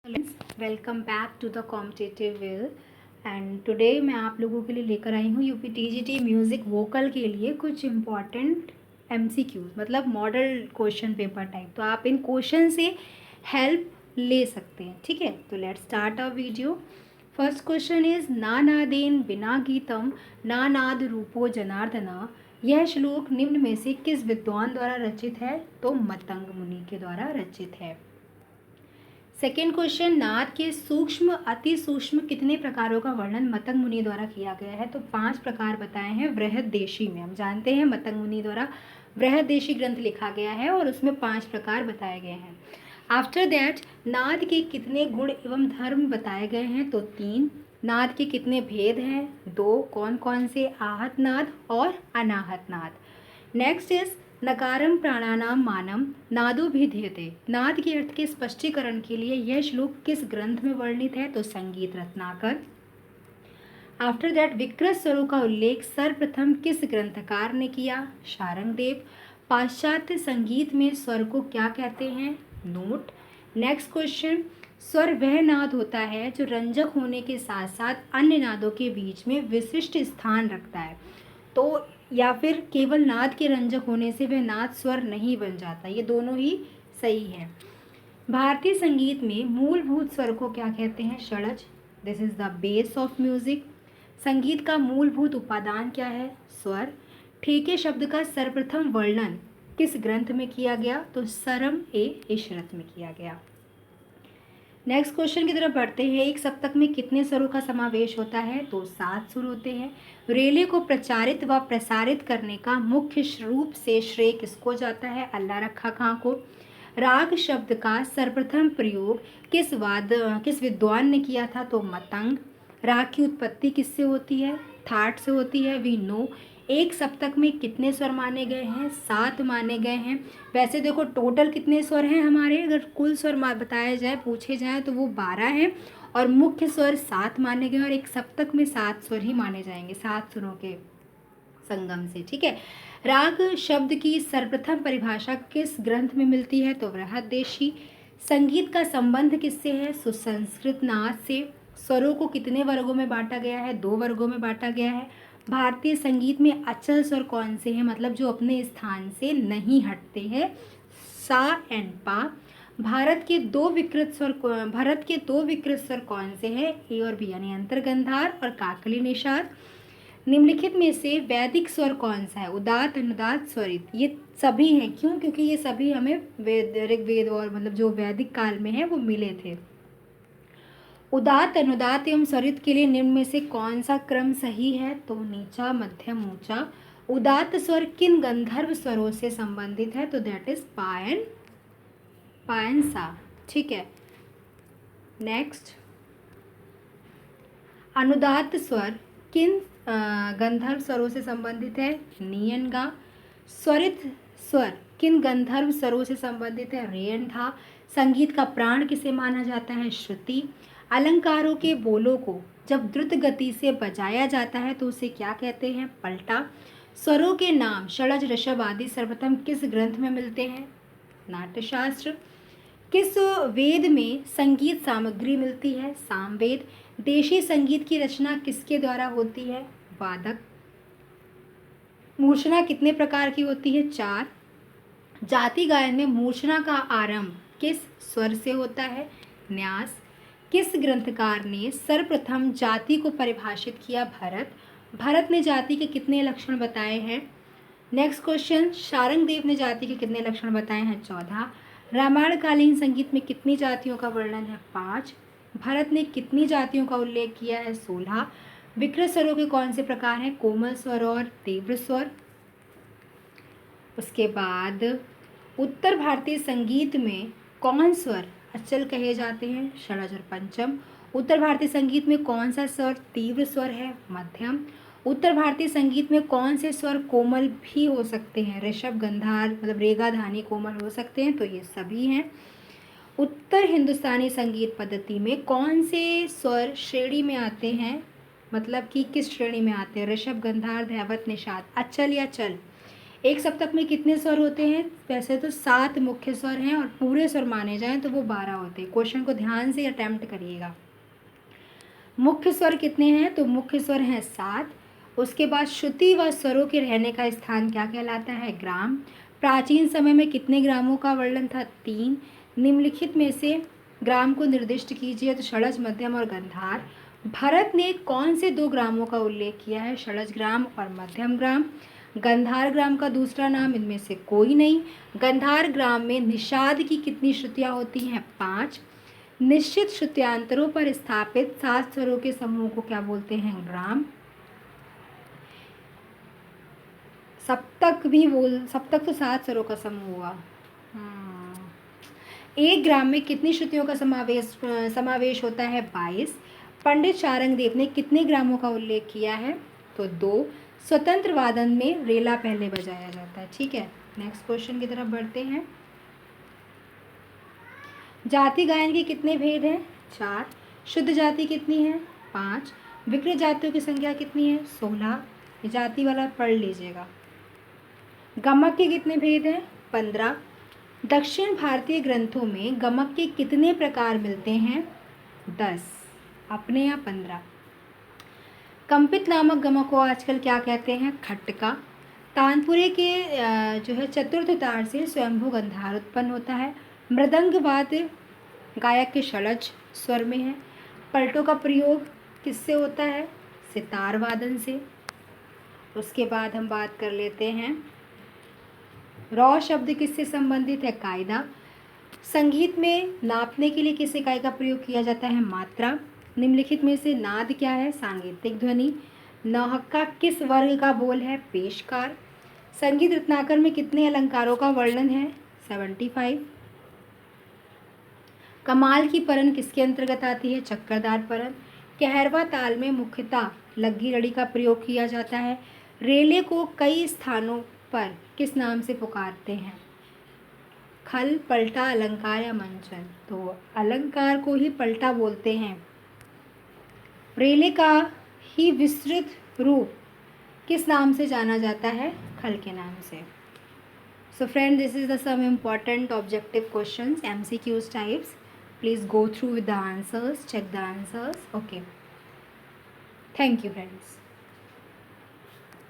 Welcome back to the competitive will. And today मैं आप लोगों के लिए लेकर आई हूँ यूपी टीजीटी म्यूज़िक वोकल के लिए कुछ इम्पॉर्टेंट एमसीक्यूज, मतलब मॉडल क्वेश्चन पेपर टाइप। तो आप इन क्वेश्चन से हेल्प ले सकते हैं, ठीक है। तो let's start a video. First question is ना नादेन बिना गीतम ना नाद रूपो जनार्दना। यह श्लोक निम्न में से किस विद्वान द्वारा रचित है? तो मतंग मुनि के द्वारा रचित है। सेकेंड क्वेश्चन, नाद के सूक्ष्म अति सूक्ष्म कितने प्रकारों का वर्णन मतंग मुनि द्वारा किया गया है? तो 5 प्रकार बताए हैं बृहददेशी में। हम जानते हैं मतंग मुनि द्वारा बृहददेशी ग्रंथ लिखा गया है और उसमें 5 प्रकार बताए गए हैं। आफ्टर दैट नाद के कितने गुण एवं धर्म बताए गए हैं? तो 3। नाद के कितने भेद हैं? 2। कौन कौन से? आहत नाद और अनाहत नाद। नेक्स्ट इज नकारम प्राणानाम मानम नादो भिद्यते। नाद के अर्थ के स्पष्टीकरण के लिए यह श्लोक किस ग्रंथ में वर्णित है? तो संगीत रत्नाकर। आफ्टर दैट विकृत स्वरों का उल्लेख सर्वप्रथम किस ग्रंथकार ने किया? शारंगदेव। पाश्चात्य संगीत में स्वर को क्या कहते हैं? नोट। नेक्स्ट क्वेश्चन, स्वर वह नाद होता है जो रंजक होने के साथ साथ अन्य नादों के बीच में विशिष्ट स्थान रखता है। तो या फिर केवल नाद के रंजक होने से वह नाद स्वर नहीं बन जाता, ये दोनों ही सही है। भारतीय संगीत में मूलभूत स्वर को क्या कहते हैं? षडज। This is the base of music. संगीत का मूलभूत उपादान क्या है? स्वर। ठेके शब्द का सर्वप्रथम वर्णन किस ग्रंथ में किया गया? तो सरम ए इशरत में किया गया। नेक्स्ट क्वेश्चन की तरफ बढ़ते हैं। एक सप्तक में कितने स्वरों का समावेश होता है? तो 7 सुर होते हैं। रेले को प्रचारित व प्रसारित करने का मुख्य रूप से श्रेय किसको जाता है? अल्लाह रखा खां को। राग शब्द का सर्वप्रथम प्रयोग किस विद्वान ने किया था? तो मतंग। राग की उत्पत्ति किससे होती है? थाट से होती है, वी नो। एक सप्तक में कितने स्वर माने गए हैं? 7 माने गए हैं। वैसे देखो टोटल कितने स्वर हैं हमारे, अगर कुल स्वर बताया जाए, पूछे जाए तो वो 12 हैं और मुख्य स्वर 7 माने गए और एक सप्तक में 7 स्वर ही माने जाएंगे 7 सुरों के संगम से, ठीक है। राग शब्द की सर्वप्रथम परिभाषा किस ग्रंथ में मिलती है? तो बृहददेशी। संगीत का संबंध किससे है? सुसंस्कृत नाद से। स्वरों को कितने वर्गों में बांटा गया है? 2 वर्गों में बांटा गया है। भारतीय संगीत में अचल स्वर कौन से हैं, मतलब जो अपने स्थान से नहीं हटते हैं? सा एंड पा। भारत के दो विकृत स्वर कौन से हैं? ए और बी, यानी अंतर्गंधार और काकली निषाद। निम्नलिखित में से वैदिक स्वर कौन सा है? उदात्त, अनुदात्त, स्वरित। ये सभी हैं, क्यों? क्योंकि ये सभी हमें ऋग्वेद और मतलब जो वैदिक काल में है वो मिले थे। उदात्त, अनुदात्त एवं स्वरित के लिए निम्न में से कौन सा क्रम सही है? तो नीचा, मध्यम, ऊंचा। उदात्त स्वर किन गंधर्व स्वरों से संबंधित है? तो दैट इज पायन सा, ठीक है। नेक्स्ट, अनुदात्त स्वर किन गंधर्व स्वरों से संबंधित है? नीयन गा। स्वरित स्वर किन गंधर्व स्वरों से संबंधित है? रेयन धा। संगीत का प्राण किसे माना जाता है? श्रुति। अलंकारों के बोलों को जब द्रुत गति से बजाया जाता है तो उसे क्या कहते हैं? पलटा। स्वरों के नाम षडज, ऋषभ आदि सर्वप्रथम किस ग्रंथ में मिलते हैं? नाट्यशास्त्र। किस वेद में संगीत सामग्री मिलती है? सामवेद। देशी संगीत की रचना किसके द्वारा होती है? वादक। मूर्छना कितने प्रकार की होती है? 4। जाति गायन में मूर्छना का आरंभ किस स्वर से होता है? न्यास। किस ग्रंथकार ने सर्वप्रथम जाति को परिभाषित किया? भरत। भरत ने जाति के कितने लक्षण बताए हैं? नेक्स्ट क्वेश्चन, शारंगदेव ने जाति के कितने लक्षण बताए हैं? 14। रामायणकालीन संगीत में कितनी जातियों का वर्णन है? 5। भरत ने कितनी जातियों का उल्लेख किया है? 16। विकृत स्वरों के कौन से प्रकार हैं? कोमल स्वर और तीव्र स्वर। उसके बाद उत्तर भारतीय संगीत में कौन स्वर अचल कहे जाते हैं? षडज और पंचम। उत्तर भारतीय संगीत में कौन सा स्वर तीव्र स्वर है? मध्यम। उत्तर भारतीय संगीत में कौन से स्वर कोमल भी हो सकते हैं? ऋषभ, गंधार, मतलब रेगा, धानी, कोमल हो सकते हैं, तो ये सभी हैं। उत्तर हिंदुस्तानी संगीत पद्धति में कौन से स्वर श्रेणी में आते हैं, मतलब कि किस श्रेणी में आते हैं? ऋषभ, गंधार, धैवत, निषाद। अचल या चल? एक सप्तक में कितने स्वर होते हैं? वैसे तो 7 मुख्य स्वर हैं और पूरे स्वर माने जाएं तो वो 12 होते हैं। क्वेश्चन को ध्यान से अटेम्प्ट करिएगा। मुख्य स्वर कितने हैं? तो मुख्य स्वर हैं 7। उसके बाद श्रुति व स्वरों के रहने का स्थान क्या कहलाता है? ग्राम। प्राचीन समय में कितने ग्रामों का वर्णन था? 3। निम्नलिखित में से ग्राम को निर्दिष्ट कीजिए। तो षडज, मध्यम और गंधार। भरत ने कौन से 2 ग्रामों का उल्लेख किया है? षडज ग्राम और मध्यम ग्राम। गंधार ग्राम का दूसरा नाम इनमें से कोई नहीं। गंधार ग्राम में निषाद की कितनी श्रुतियाँ होती हैं? 5। निश्चित श्रुत्यांतरों पर स्थापित 7 स्वरों के समूह को क्या बोलते हैं? ग्राम। सप्तक तो 7 स्वरों का समूह हुआ। एक ग्राम में कितनी श्रुतियों का समावेश होता है? 22। पंडित शारंगदेव ने कितने ग्रामों का उल्लेख किया है? तो 2। स्वतंत्र वादन में रेला पहले बजाया जाता है। ठीक है, नेक्स्ट क्वेश्चन की तरफ बढ़ते हैं। जाति गायन के कितने भेद हैं? 4। शुद्ध जाति कितनी है? 5। विकृत जातियों की संख्या कितनी है? 16। जाति वाला पढ़ लीजिएगा। गमक के कितने भेद हैं? 15। दक्षिण भारतीय ग्रंथों में गमक के कितने प्रकार मिलते हैं? 10। अपने या 15। कंपित नामक गमक को आजकल क्या कहते हैं? खटका। तानपुरे के जो है चतुर्थ तार से स्वयंभू गंधार उत्पन्न होता है। मृदंग वाद्य गायक के षडज स्वर में है। पलटों का प्रयोग किससे होता है? सितार वादन से। उसके बाद हम बात कर लेते हैं रॉ शब्द किससे संबंधित है? कायदा। संगीत में नापने के लिए किस इकाई का प्रयोग किया जाता है? मात्रा। निम्नलिखित में से नाद क्या है? सांगीतिक ध्वनि। नौहक्का किस वर्ग का बोल है? पेशकार। संगीत रत्नाकर में कितने अलंकारों का वर्णन है? 75। कमाल की परन किसके अंतर्गत आती है? चक्रदार परन। कहरवा ताल में मुख्यतः लग्गी लड़ी का प्रयोग किया जाता है। रेले को कई स्थानों पर किस नाम से पुकारते हैं? खल, पलटा, अलंकार या मंचन? तो अलंकार को ही पलटा बोलते हैं। रेले का ही विस्तृत रूप किस नाम से जाना जाता है? खल के नाम से। So friend, this is the some important objective questions, MCQs types. Please go through with the answers, check the answers. Okay. Thank you friends.